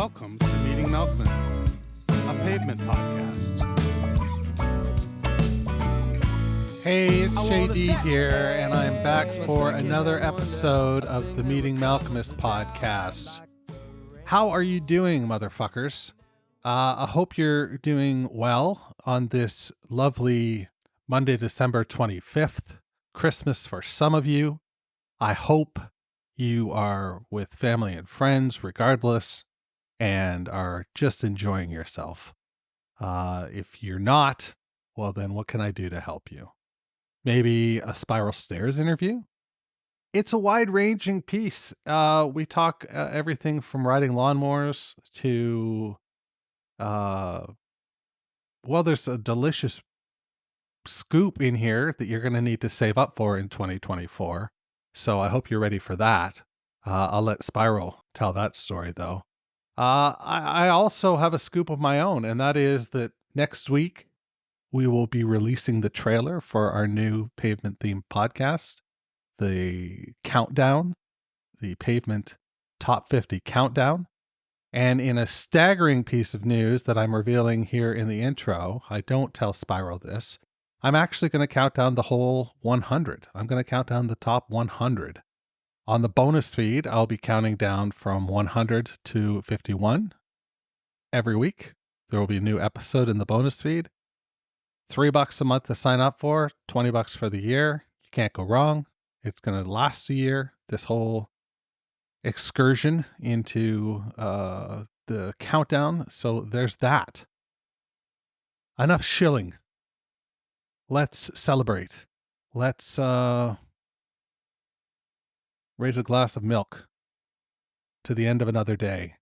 welcome to Meeting Malcomus, a pavement podcast. Hey, it's JD here, and I'm back for another episode of the Meeting Malcomus podcast. How are you doing, motherfuckers? I hope you're doing well on this lovely Monday, December 25th, Christmas for some of you. I hope you are with family and friends regardless and are just enjoying yourself. If you're not, well then what can I do to help you? Maybe a Spiral Stairs interview? It's a wide-ranging piece. We talk everything from riding lawnmowers to, there's a delicious scoop in here that you're going to need to save up for in 2024. So I hope you're ready for that. I'll let Spiral tell that story though. I also have a scoop of my own, and that is that next week we will be releasing the trailer for our new Pavement-themed podcast, the countdown, the Pavement Top 50 countdown. And in a staggering piece of news that I'm revealing here in the intro, I don't tell Spiral this, I'm actually going to count down the whole 100. I'm going to count down the top 100. On the bonus feed, I'll be counting down from 100 to 51 every week. There will be a new episode in the bonus feed. $3 a month to sign up for, $20 for the year. You can't go wrong. It's going to last a year. This whole excursion into the countdown. So there's that. Enough shilling. Let's celebrate. Let's raise a glass of milk to the end of another day.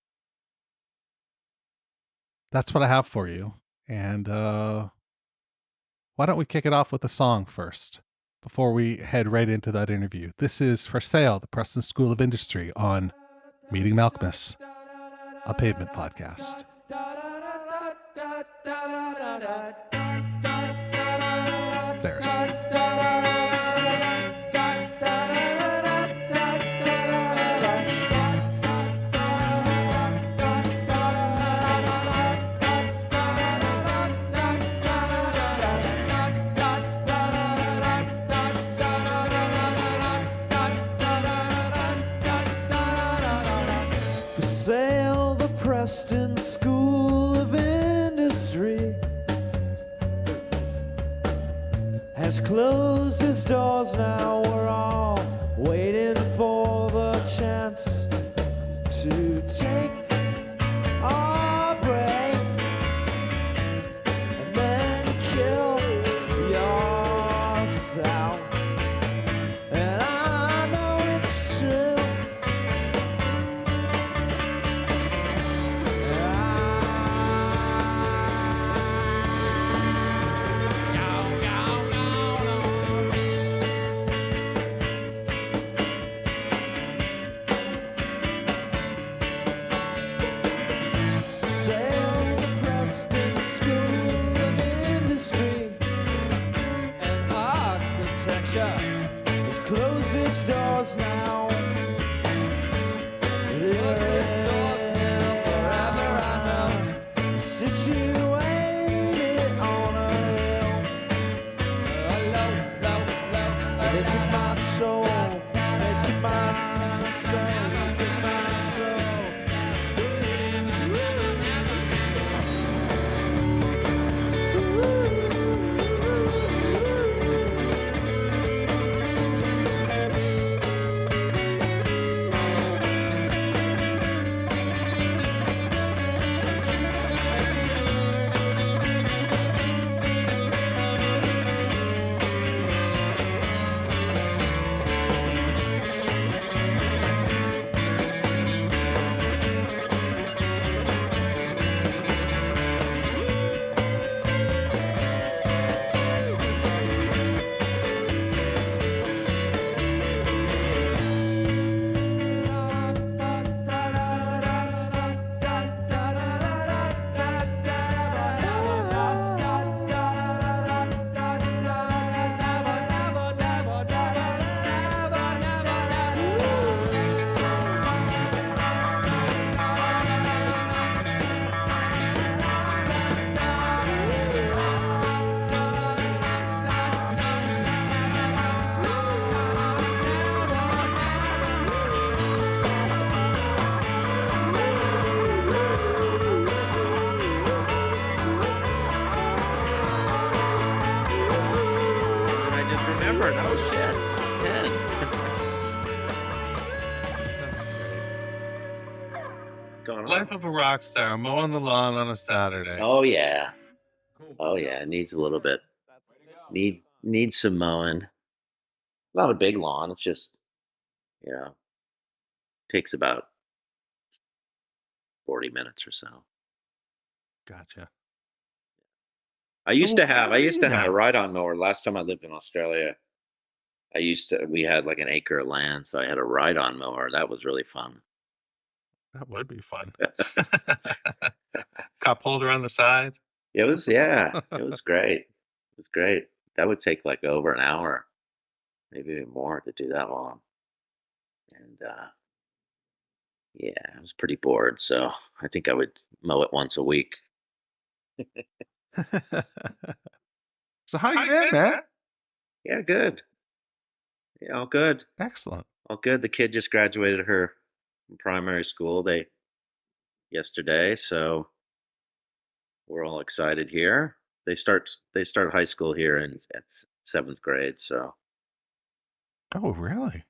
That's what I have for you. And why don't we kick it off with a song first before we head right into that interview? This is For Sale, the Preston School of Industry on Meeting Malcomus, a pavement podcast. There's. Preston School of Industry has closed its doors now. We're all waiting for the chance to take our break and then kill yourself. And I know it's true. Close its doors now. Close its doors now. Forever I know. Situated on a hill. Low. They took my soul. They took my soul. They took my soul. remembered. Oh shit, it's 10. That's Going great. on. Life of a rock star, mowing the lawn on a Saturday. Oh yeah. Oh yeah. It needs a little bit. Needs some mowing. Not a big lawn. It's just, you know, takes about 40 minutes or so. Gotcha. I So used to where have are you a now? ride-on mower. Last time I lived in Australia, we had like an acre of land, so I had a ride-on mower. That was really fun. That would be fun. Cup holder on the side. It was, yeah, it was great. It was great. That would take like over an hour, maybe even more to do that long. And yeah, I was pretty bored, so I think I would mow it once a week. So how you been, man? Yeah, good. Yeah, all good. Excellent. All good. The kid just graduated her from primary school yesterday, so we're all excited here. They start high school here at 7th grade, so Oh, really?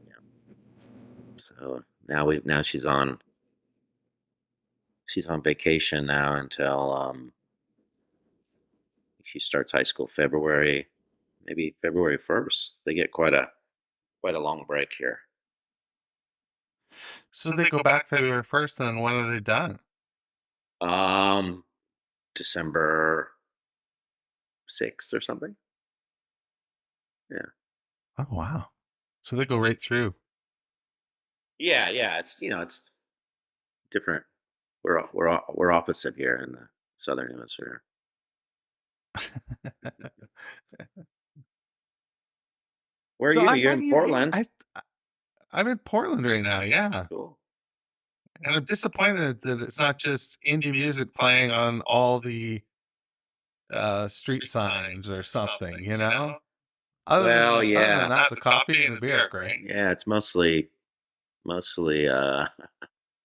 yeah. So now she's on vacation now until she starts high school maybe February 1st. They get quite a long break here. So they go back February 1st, and then when are they done? Um, December 6th or something. Yeah. Oh, wow. So they go right through. Yeah, yeah. It's different. We're opposite here in the southern hemisphere. Where are So you? I You're thought in you Portland. I'm in Portland right now, yeah. Cool. And I'm disappointed that it's not just indie music playing on all the street signs or something, you know? Well, Other than yeah, that, the coffee and the beer are great. yeah. It's mostly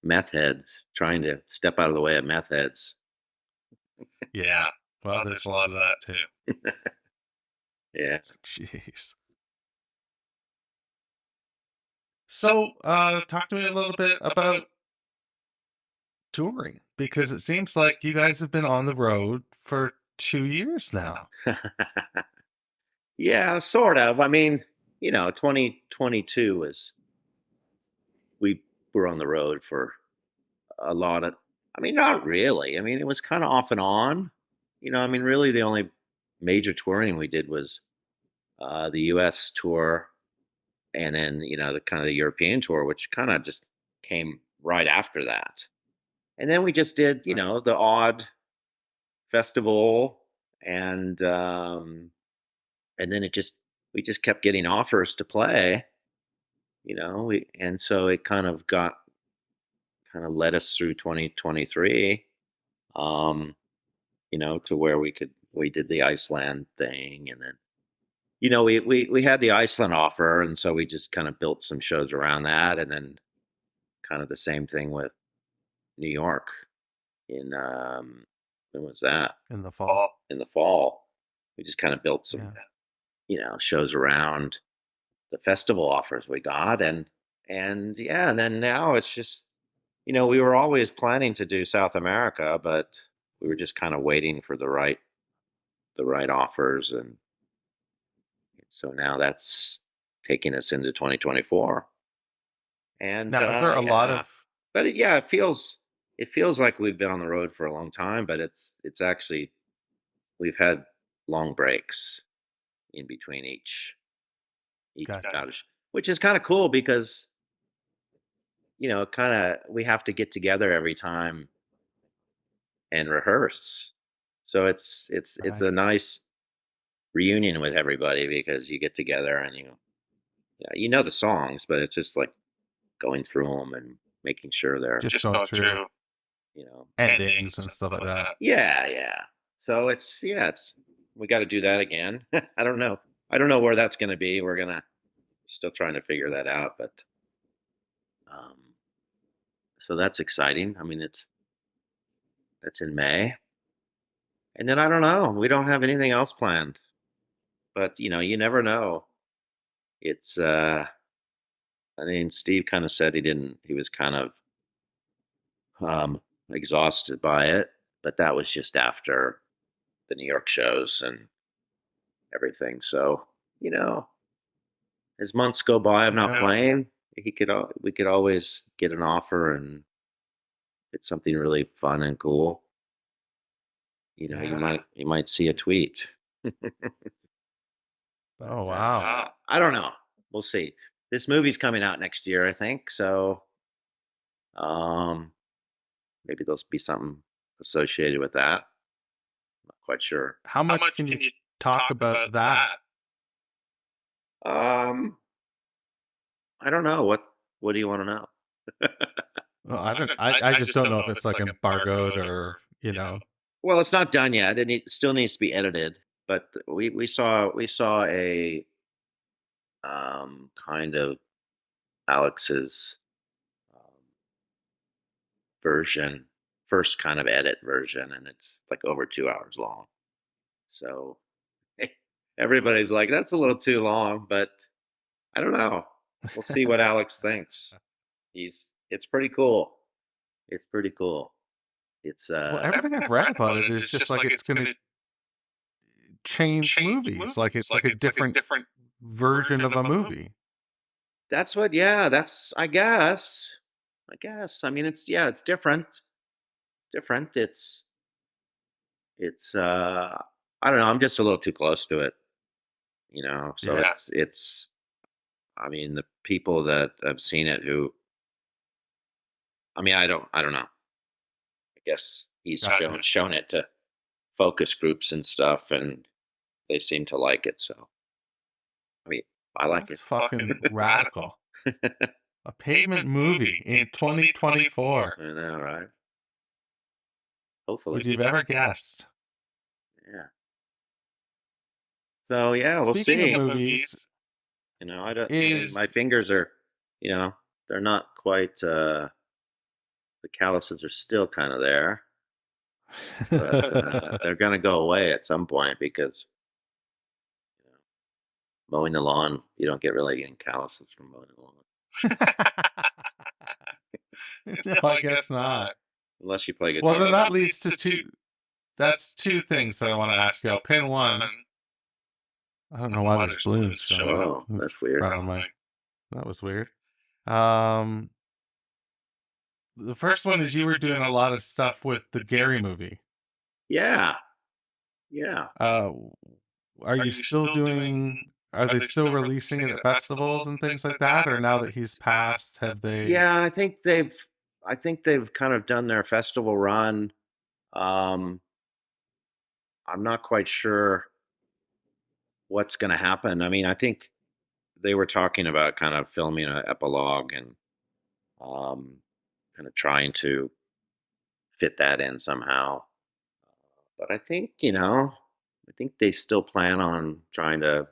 meth heads trying to step out of the way of meth heads. Yeah. Well, there's a lot of that too. Yeah. Jeez. So, talk to me a little bit about touring because it seems like you guys have been on the road for 2 years now. Yeah, sort of. I mean, 2022 was we were on the road for a lot of. I mean, not really. I mean, it was kind of off and on. I mean, really, the only major touring we did was the U.S. tour, and then the kind of the European tour, which kind of just came right after that. And then we just did, the odd festival, and then we just kept getting offers to play, and so it kind of led us through 2023, to where we did the Iceland thing, and then we had the Iceland offer, and so we just kind of built some shows around that, and then kind of the same thing with New York in when was that? In the fall. In the fall. We just kind of built some Yeah. shows around the festival offers we got, and yeah, and then now it's just we were always planning to do South America, but we were just kind of waiting for the right offers, and so now that's taking us into 2024. And Now, are there a lot yeah, of but yeah, it feels like we've been on the road for a long time, but it's actually we've had long breaks in between each Gotcha. outage, which is kind of cool because kind of we have to get together every time and rehearse. So it's Right. a nice reunion with everybody because you get together and you know the songs, but it's just like going through them and making sure they're Just going through you know endings and stuff like that. yeah. So it's we got to do that again. I don't know where that's going to be. We're gonna still trying to figure that out, but um, so that's exciting. I mean, that's in May, and then I don't know. We don't have anything else planned, but you never know. It's I mean, Steve kind of said he was kind of um exhausted by it, but that was just after the New York shows and everything. So, you know, as months go by of not Yeah. playing, we could always get an offer, and it's something really fun and cool. Yeah. You might see a tweet. Oh, But wow. I don't know. We'll see. This movie's coming out next year, I think. So um, maybe there'll be something associated with that. Not quite sure. How much can you talk about that? Um, I don't know. What do you want to know? Well, I don't. I just don't know if it's like embargoed or Well, it's not done yet. It still needs to be edited. But we saw a kind of Alex's um, version, first kind of edit version, and it's like over 2 hours long. So everybody's like, "That's a little too long," but I don't know. We'll see what Alex thinks. It's pretty cool. It's pretty cool. It's Well, everything I've read about it is just like it's going to change movies. Like it's like a different version of a movie. That's what. Yeah, that's. I guess. I guess. I mean, it's different. Different. It's. I don't know. I'm just a little too close to it. So Yeah. it's. I mean, the people that have seen it who. I mean, I don't know. I guess he's Gotcha. shown it to focus groups and stuff, and they seem to like it. So I mean, I like That's fucking radical. it. A pavement movie in 2024. I know, right? Hopefully, Would you have ever guessed? yeah. So yeah, we'll Speaking of see. movies, I don't. My is fingers are, they're not quite. The calluses are still kind of there, but they're going to go away at some point because you know, mowing the lawn, you don't get really any calluses from mowing the lawn no, I guess not. unless you play guitar. Well, then that leads to two. That's two things that I want to ask you. I'll pin one. I don't know why there's balloons showing Oh, up in that's weird. front of my. That was weird. Um, the first one is you were doing a lot of stuff with the Gary movie. Yeah, yeah. Are you still doing? Are they still releasing it at festivals and things like that? Or now that he's passed, have they? Yeah, I think they've kind of done their festival run. Um, I'm not quite sure what's going to happen. I mean, I think they were talking about kind of filming an epilogue and um, kind of trying to fit that in somehow. But I think they still plan on trying to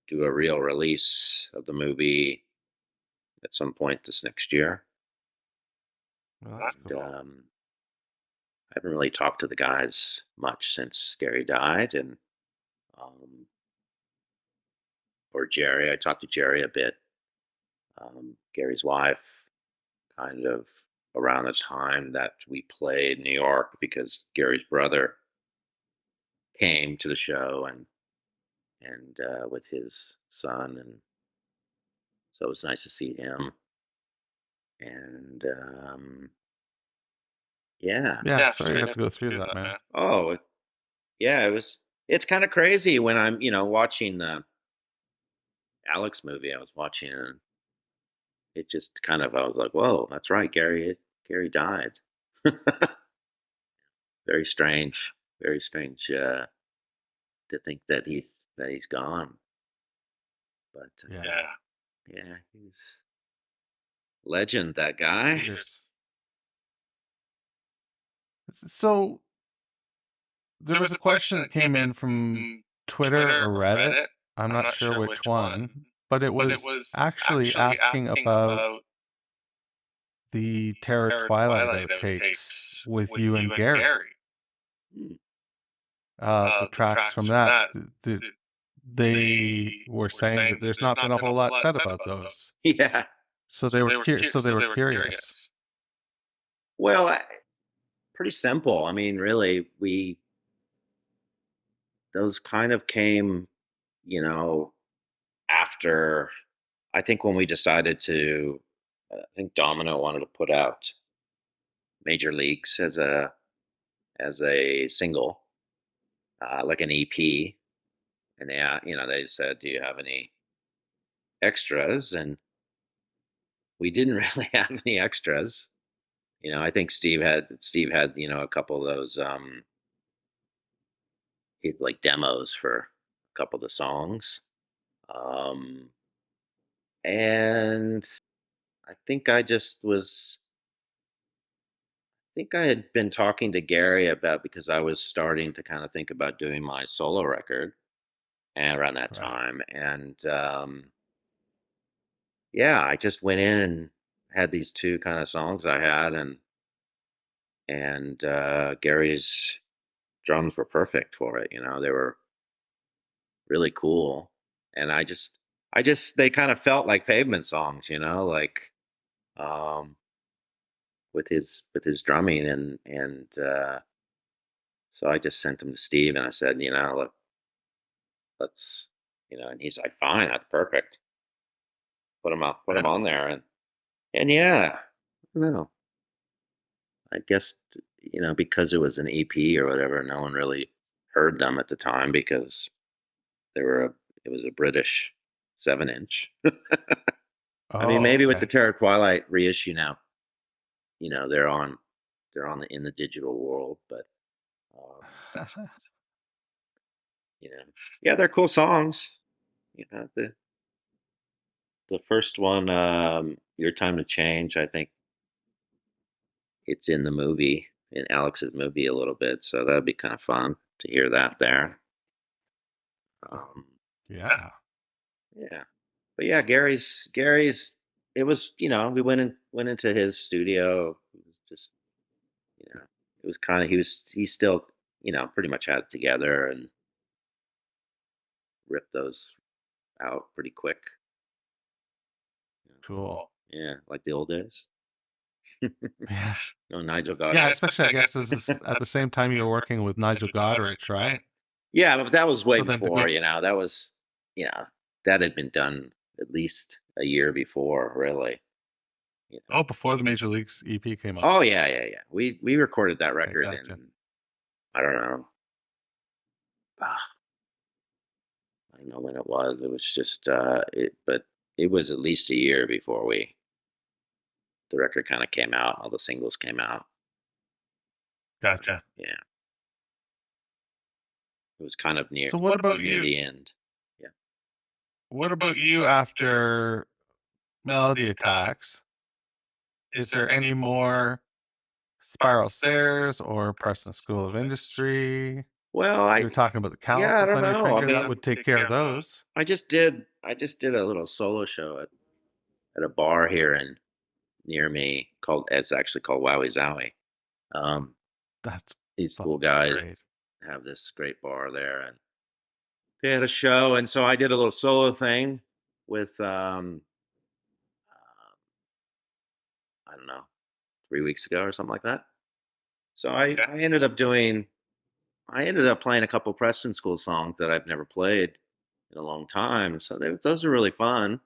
do a real release of the movie at some point this next year. Well, that's And, cool. I haven't really talked to the guys much since Gary died, and um, or Jerry. I talked to Jerry a bit. Gary's wife, kind of around the time that we played New York, because Gary's brother came to the show and with his son, and so it was nice to see him. And yeah, Yeah, sorry you have to go through that, man. oh yeah, it's kind of crazy when I'm watching the Alex movie. I was watching it, and it just kind of, I was like, whoa, that's right, Gary died. Very strange, very strange to think that he's gone. But Yeah. yeah, he's legend, that guy. Yes. So there was a question that came in from Twitter or Reddit. I'm not sure which one, but it was actually asking about the Terror Twilight outtakes with you and Gary. Hmm. The tracks from that. they were saying that there's not been a whole lot said about those. Yeah. So they were curious. Well, pretty simple. I mean, really, those kind of came, you know, after I think when we decided to, I think Domino wanted to put out Major Leagues as a single, like an EP, and they said, "Do you have any extras?" And we didn't really have any extras. I think Steve had a couple of those like demos for a couple of the songs. Um, and I think I had been talking to Gary about because I was starting to kind of think about doing my solo record and around that Right. time. And yeah, I just went in and had these two kind of songs I had, and Gary's drums were perfect for it. They were really cool, and I just they kind of felt like Pavement songs, like um, with his drumming, and so I just sent them to Steve, and I said, let's, and he's like, fine, that's perfect. Put him on there, and yeah, I don't know. I guess because it was an EP or whatever, no one really heard them at the time because they were it was a British 7-inch. I mean, Oh, maybe with the okay. Terror Twilight reissue now, they're on in the digital world, but um, yeah, they're cool songs. The first one, "Your Time to Change," I think it's in the movie, in Alex's movie a little bit, so that'd be kind of fun to hear that there. Um, Yeah. yeah, but yeah, Gary's. It was, we went into his studio. It was just, it was kind of he still, pretty much had it together and ripped those out pretty quick. Cool. Yeah, like the old days. Yeah. No, Nigel Godrich. Yeah, especially I guess this is at the same time you were working with Nigel Godrich, right? Yeah, but that was way So then to before. go That was, you know, that had been done at least a year before, really. You know. oh, before the Major Leagues EP came out. Oh yeah, yeah, yeah. We recorded that Okay, record gotcha. in, I don't know, I don't know when it was. It was just but it was at least a year before the record kind of came out. All the singles came out. Gotcha. Yeah, it was kind of So what about near you? the end. Yeah. What about you after Melody Attacks? Is there any more Spiral Stairs or Preston School of Industry? Well, You were talking about the yeah, I calluses don't on your know. I finger. That mean, would take care of those. I just did a little solo show at a bar here in near me called it's actually called Wowie Zowie. Um, That's these cool fucking guys great. have this great bar there, and they had a show, and so I did a little solo thing with I don't know, 3 weeks ago or something like that. So I ended up playing a couple Preston School songs that I've never played in a long time. So those are really fun.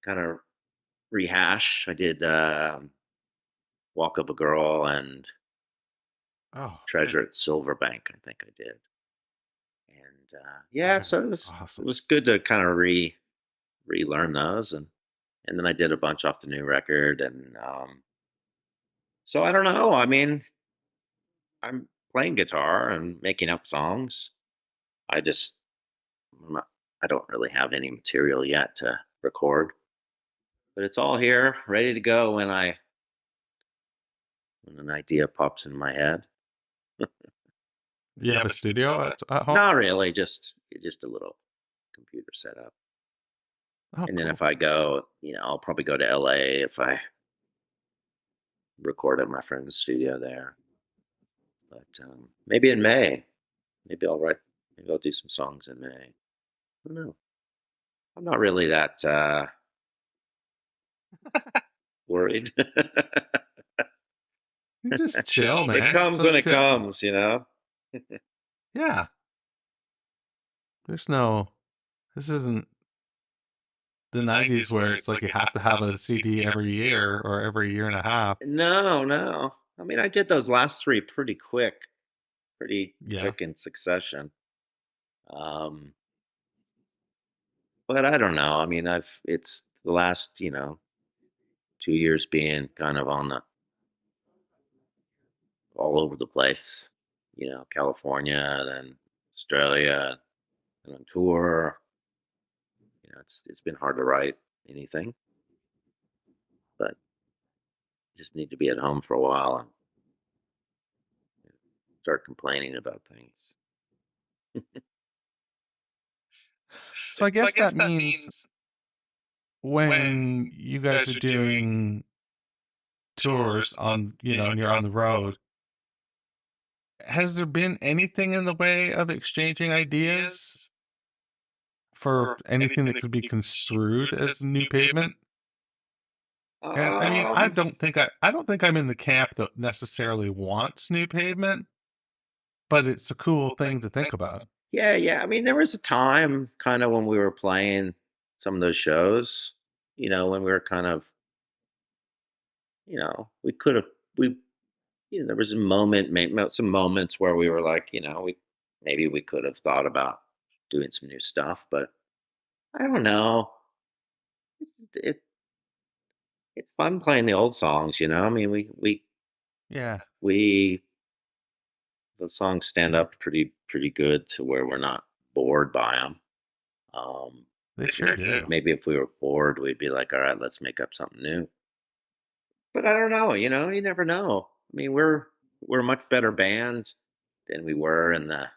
Kind of rehash. I did Walk of a Girl and Oh, Treasure at Silverbank. I think I did. And yeah, oh, so it awesome. was good to kind of relearn those, and then I did a bunch off the new record, and so I don't know. I mean, I'm playing guitar and making up songs. I just I'm not- I don't really have any material yet to record, but it's all here, ready to go when an idea pops in my head. You have a studio at home? Not really, just a little computer setup. Oh, And then cool. if I go, I'll probably go to LA if I record at my friend's studio there. But maybe in May, maybe I'll do some songs in May. I don't know. I'm not really that worried. You just chill, It man. comes So when it chill. comes, you know. Yeah. There's no. This isn't the '90s where it's like you have to have a CD every year or every year and a half. No, no. I mean, I did those last three pretty Yeah. quick in succession. Um, but I don't know. I mean, I've it's the last 2 years being kind of on the all over the place. California, then Australia, and on tour. It's been hard to write anything, but just need to be at home for a while and start complaining about things. So I guess that means when you guys are doing tours on, and you're on the road, has there been anything in the way of exchanging ideas for anything that could be construed as new pavement? And I mean, Um, I don't think I'm in the camp that necessarily wants new pavement, but it's a cool thing to think about. yeah, yeah. I mean, there was a time kind of when we were playing some of those shows, when we were kind of, we could have, there was a moment, some moments where we were like, maybe we could have thought about doing some new stuff, but I don't know. It, it's fun playing the old songs. I mean, Yeah, we, the songs stand up pretty good to where we're not bored by them. Um, they sure do. maybe if we were bored, we'd be like, all right, let's make up something new. But I don't know. You never know. I mean, we're a much better band than we were in the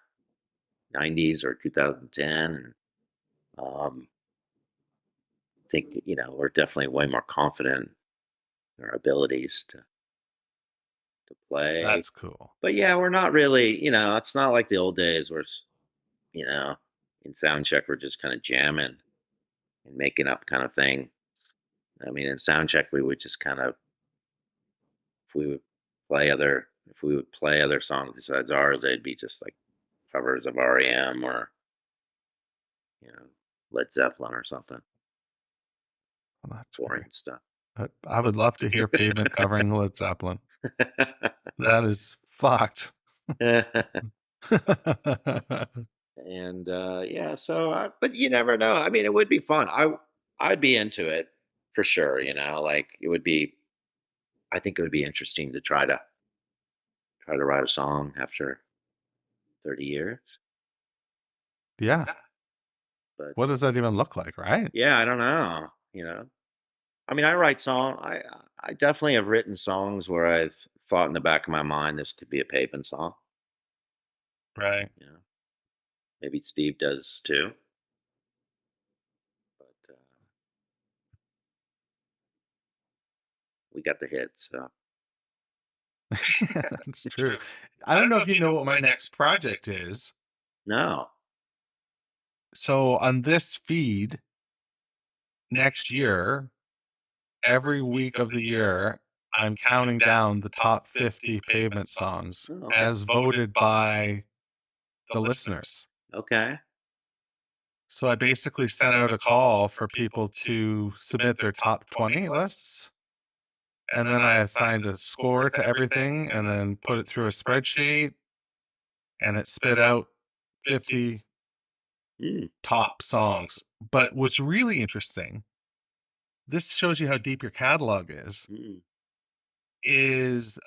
'90s or 2010. Um, I think we're definitely way more confident in our abilities to play. That's cool. But yeah, we're not really. It's not like the old days where you know in sound check we're just kind of jamming and making up kind of thing. I mean, in sound check we would just kind of if we would if we would play other songs besides ours, they'd be just like covers of REM or you know Led Zeppelin or something Well, that's boring great. stuff. I would love to hear Pavement covering Led Zeppelin. That is fucked. And yeah, so but you never know. I mean, it would be fun. I'd be into it for sure. Like it would be. I think it would be interesting to try to write a song after 30 years. Yeah. But What does that even look like, right? yeah, I don't know. I mean, I write song. I definitely have written songs where I've thought in the back of my mind this could be a pavement song. Right. Maybe Steve does too. But we got the hits. So That's true. I don't know if you know what my next project is. no, So on this feed next year, every week of the year, I'm counting down the top 50 pavement songs oh, as voted by the listeners. okay. So I basically sent out a call for people to submit their top 20 lists. And then I assigned a score to everything and then put it through a spreadsheet and it spit out 50 Mm, top songs. But what's really interesting, this shows you how deep your catalog mm, is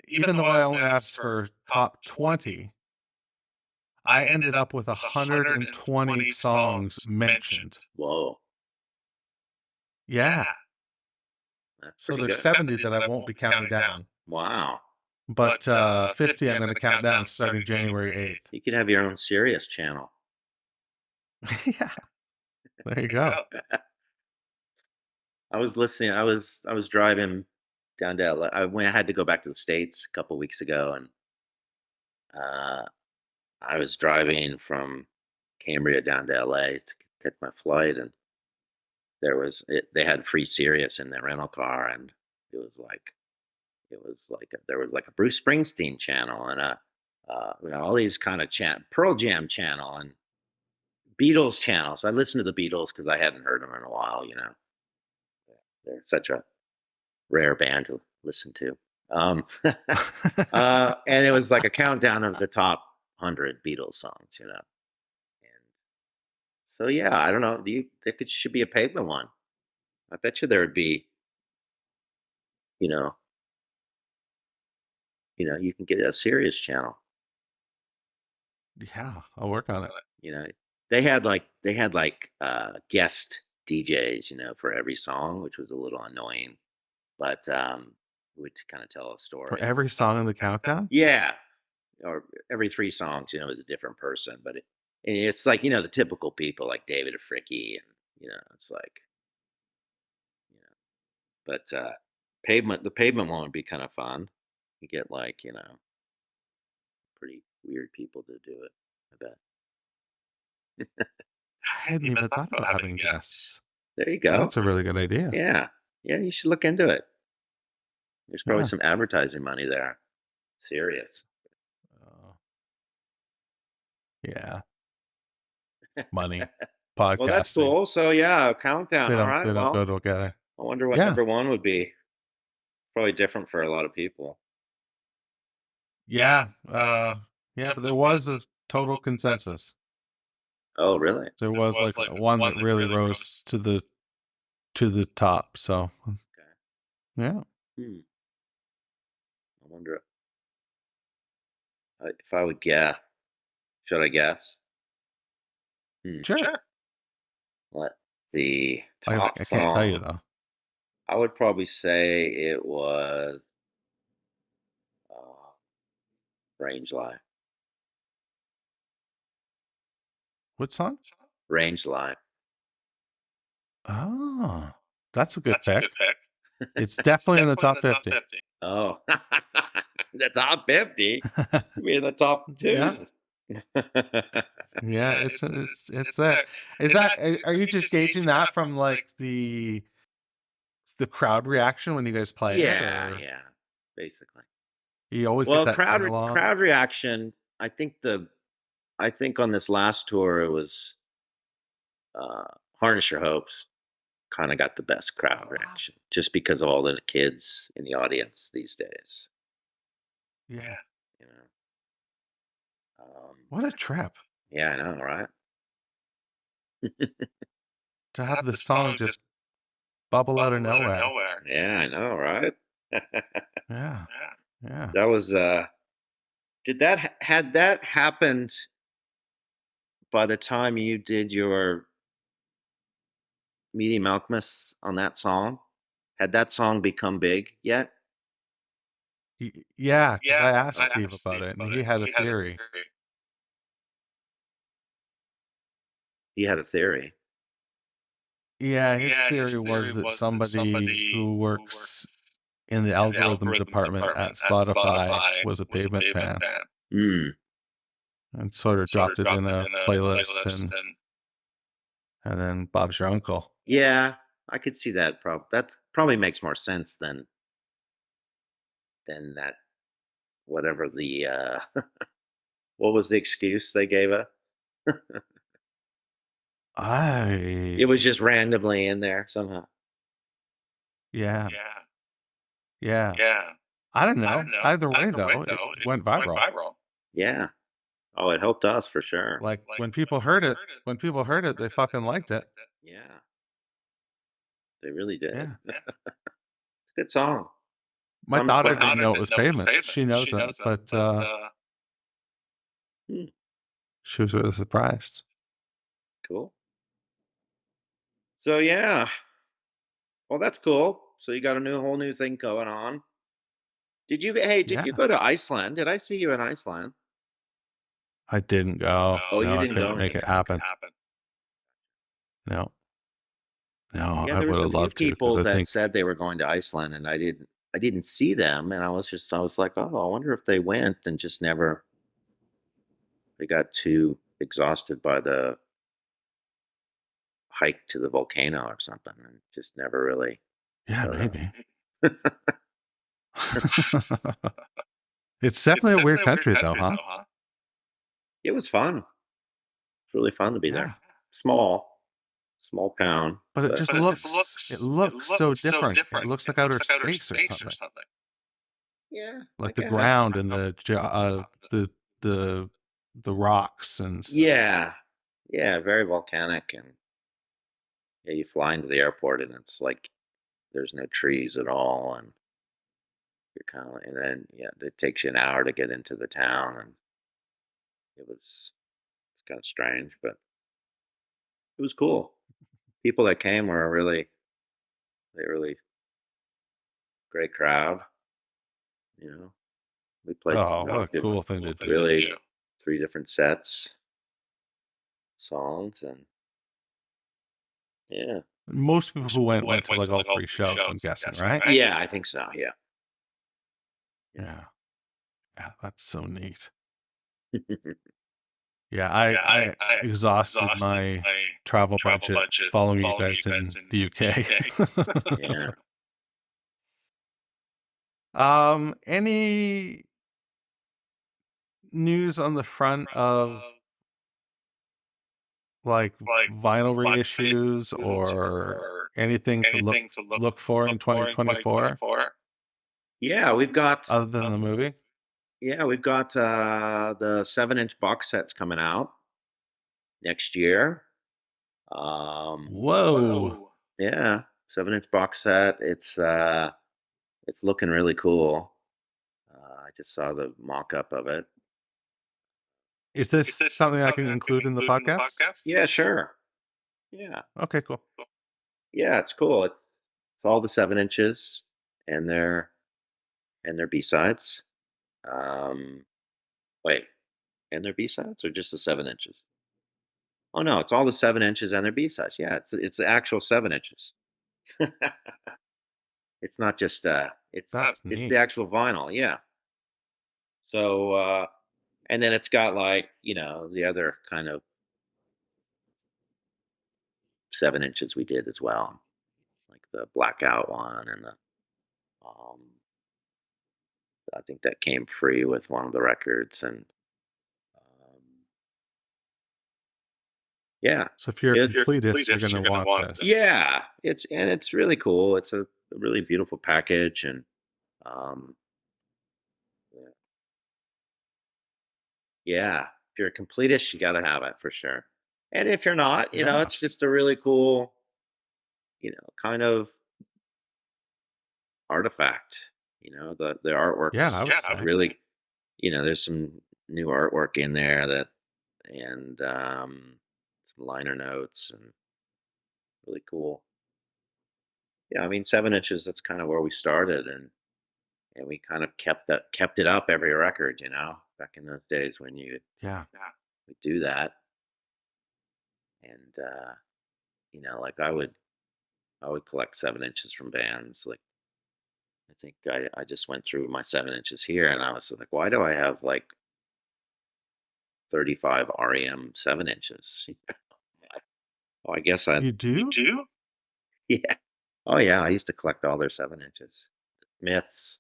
even though I only asked for top 20, I ended up with 120 songs mentioned. whoa, Yeah. that's So pretty there's good. 70 that I won't be counting down. Wow, But 50 I'm going to count down starting January 8th. you could have your own Sirius channel. Yeah. There you go. I was listening. I was driving down to LA. I had to go back to the States a couple weeks ago, and uh, I was driving from Cambria down to LA to catch my flight, and they had free Sirius in their rental car, and it was like there was like a Bruce Springsteen channel and a all these kind of Pearl Jam channel and Beatles channels. I listened to the Beatles because I hadn't heard them in a while. They're such a rare band to listen to. And it was like a countdown of the top 100 Beatles songs, And so yeah, I don't know. Should be a Pavement one. I bet you there would be, you know, you can get a Sirius channel. Yeah, I'll work on it. They had guest DJs, for every song, which was a little annoying, but would kind of tell a story For every song in the countdown? Yeah, or every 3 songs, it was a different person, but it's like the typical people like David Fricke, and it's like, you know, but the Pavement one would be kind of fun. You get like pretty weird people to do it. I bet. I hadn't even thought about having guests. There you go. That's a really good idea. Yeah. Yeah, you should look into it. There's probably Yeah. some advertising money there. Serious. Yeah. Money. Podcasting. Well, that's cool. So yeah, countdown. They All don't, right. they don't Well, go together. I wonder what Yeah. number 1 would be. Probably different for a lot of people. Yeah. Yeah, but there was a total consensus. Oh, really? There was like one that really rose to the top. So Okay. yeah. I wonder if I would guess. Should I guess? Sure. Let the I top can't tell you song, though. I would probably say it was Range Life. What song? Range Life. Oh, that's a good pick. It's definitely in the top 50. Oh, the top 50. Be in the top 2. Yeah. Yeah, it's that. Is that are you just gauging that from like the crowd reaction when you guys play it? Yeah, Or yeah, basically. you always Well, get that sing along? crowd reaction. I think on this last tour it was Harness Your Hopes kind of got the best crowd reaction just because of all the kids in the audience these days. Yeah. What a trip. Yeah, I know, right? To have the song just bubble out of nowhere. Yeah, I know, right? Yeah. Yeah. That was had that happened by the time you did your Meeting Malcomus on that song? Had that song become big yet? Yeah, because I asked Steve about it, and he had a theory. He had a theory. Yeah, his theory was that somebody who works in the algorithm department at Spotify was a Pavement fan and sort of dropped it in a playlist, and then Bob's your uncle. Yeah, I could see that. That probably makes more sense than that. Whatever the what was the excuse they gave us? It was just randomly in there somehow. Yeah. I don't know. Either way, though, it went viral. Yeah. Oh, it helped us for sure. Like when people heard it, they fucking liked it. Yeah. They really did. Yeah. Good song. My daughter didn't know it was Pavement. She knows it, but she was really surprised. Cool. So yeah. Well, that's cool. So you got a whole new thing going on. Did you go to Iceland? Did I see you in Iceland? I didn't go. Oh, no, you I didn't couldn't go? make it happen. No, Yeah, I there would was a have few loved to people because I that think said they were going to Iceland, and I didn't see them, and I was like, oh, I wonder if they went and just never. They got too exhausted by the hike to the volcano or something, and just never really Yeah, showed up. maybe. It's definitely a weird country, though, huh? It was fun. It's really fun to be Yeah, there. Small, small town, but it but just looks so different. It looks like outer space or something. yeah, Like like the I had. ground and the the the rocks and stuff. Yeah, yeah, very volcanic, and yeah, you fly into the airport, and it's like there's no trees at all, and you're kind of, and then yeah, it takes you an hour to get into the town, and it's kind of strange, but it was cool. People that came were really great crowd. You know, we played Oh, what a cool thing to do. really 3 different sets songs, and yeah, Most people who went to, like, all 3 shows, I'm guessing, right? yeah, I think so. Yeah, Yeah. Yeah, that's so neat. yeah. Yeah, I exhausted my travel budget following you guys in the UK. Yeah. Any news on the front of, like, vinyl reissues or anything to look for in 2024 Yeah, we've got other than the movie? the 7-inch box sets coming out next year. Whoa. Yeah, 7-inch box set. It's looking really cool. I just saw the mock-up of it. Is this something I can include in the podcast? Yeah, sure. Yeah, Okay, cool. yeah, it's cool. It's all the 7 inches and their B sides. Wait, and their B sides or just the 7 inches? Oh no, it's all the 7 inches and their B sides. Yeah, it's the actual 7 inches. It's not just That's it's neat. the actual vinyl. Yeah. So and then it's got like the other kind of 7 inches we did as well, like the blackout one and the um I think that came free with one of the records, and um, yeah, So if you're a it, completist, you're gonna want this. yeah, it's really cool. It's a really beautiful package, and um, yeah, yeah, if you're a completist, you got to have it for sure. And if you're not, Yeah. it's just a really cool, kind of artifact. The artwork Yeah, I would say. really, there's some new artwork in there and some liner notes and really cool. Yeah, I mean 7 inches. That's kind of where we started, and we kind of kept it up every record. Back in those days when you Yeah. would do that, and like I would collect 7 inches from bands. Like I think I just went through my 7 inches here, and I was like, why do I have like 35 REM 7 inches? Oh, I guess I You do? yeah. Oh yeah, I used to collect all their 7 inches. Smiths,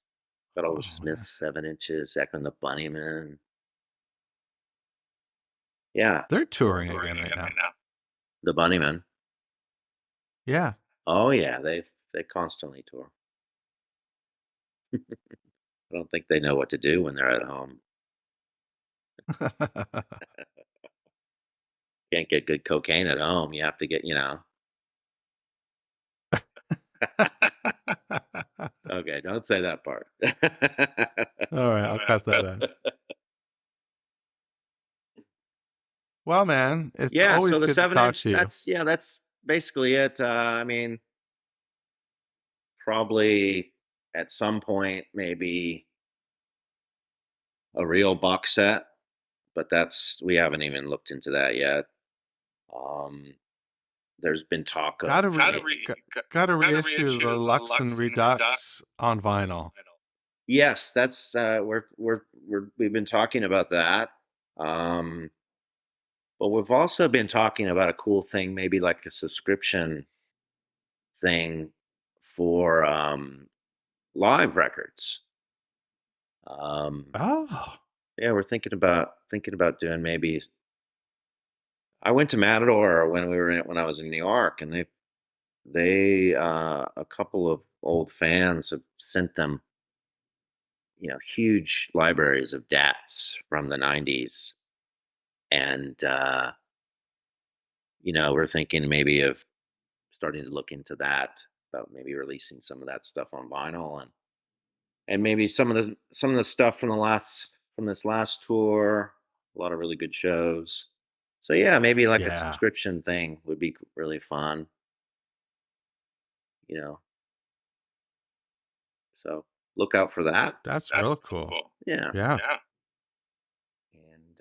got all the Oh, man. Smiths 7 inches. Echo and the Bunnymen. Yeah, They're touring again right now. the Bunnymen. Yeah. Oh yeah, they constantly tour. I don't think they know what to do when they're at home. Can't get good cocaine at home. You have to get. Okay, don't say that part. All right, I'll cut that out. Well, man, it's Yeah, so always the good to seven talk inch. to you. That's basically it. I mean, probably at some point maybe a real box set, but we haven't even looked into that yet. Um, there's been talk of Gotta reissue the Lux and Redux on vinyl. yes, that's we've been talking about that. But we've also been talking about a cool thing, maybe like a subscription thing for live records. Oh, Yeah, we're thinking about doing maybe. I went to Matador when I was in New York, and they a couple of old fans have sent them, huge libraries of DATs from the '90s, and we're thinking maybe of starting to look into that, about maybe releasing some of that stuff on vinyl, and maybe some of the stuff from this last tour. A lot of really good shows. So yeah, maybe like a yeah. subscription thing would be really fun. You know, so look out for that. That's real cool. Yeah, Yeah. and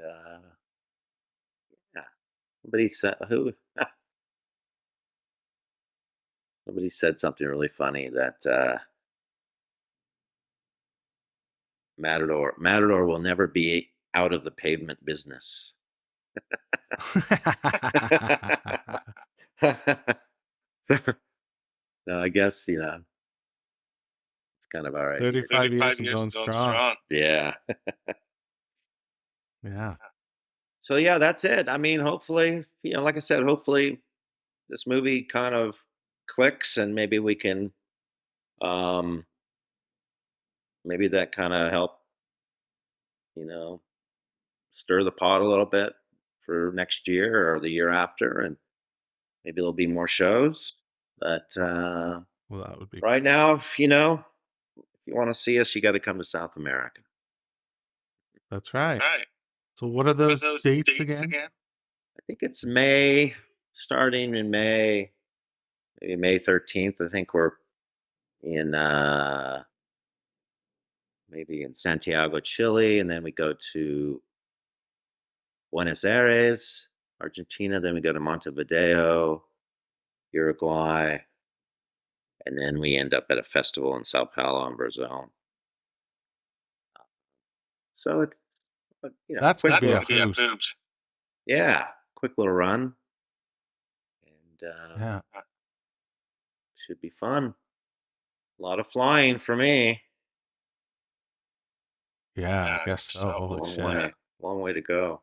yeah. Somebody said something really funny that Matador will never be out of the pavement business. So, no, I guess it's kind of all right. 35 years and going strong. Yeah. Yeah. So yeah, that's it. I mean, hopefully, like I said, hopefully this movie kind of clicks, and maybe we can, um, maybe that kind of help, you know, stir the pot a little bit for next year or the year after, and maybe there'll be more shows. But Well, that would be right now, if you want to see us, you got to come to South America. That's right. So what are those dates again? I think it's May, starting in May, maybe May 13th. I think we're in maybe in Santiago, Chile, and then we go to Buenos Aires, Argentina, then we go to Montevideo, Uruguay, and then we end up at a festival in Sao Paulo in Brazil. So it's That's quick gonna be a little, hoot. yeah, quick little run, and Yeah. should be fun. A lot of flying for me. Yeah, I guess so. Holy shit. Long way to go.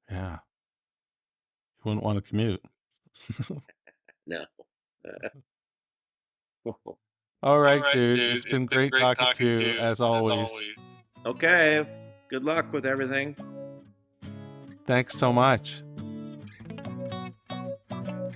Yeah. You wouldn't want to commute. No. All right, dude. It's been great talking to you as always. Okay. Good luck with everything. Thanks so much.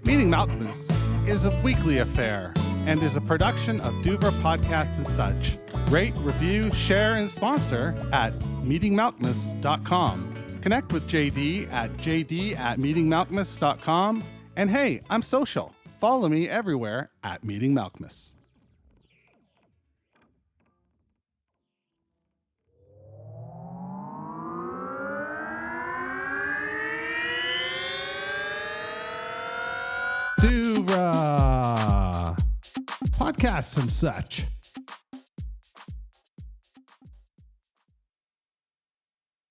Meeting Malcomus is a weekly affair and is a production of Duver Podcasts and Such. Rate, review, share, and sponsor at meetingmalcomus.com. Connect with JD at jd@meetingmalcomus.com. And hey, I'm social. Follow me everywhere at Meeting Malcomus. Duvra Podcasts and Such.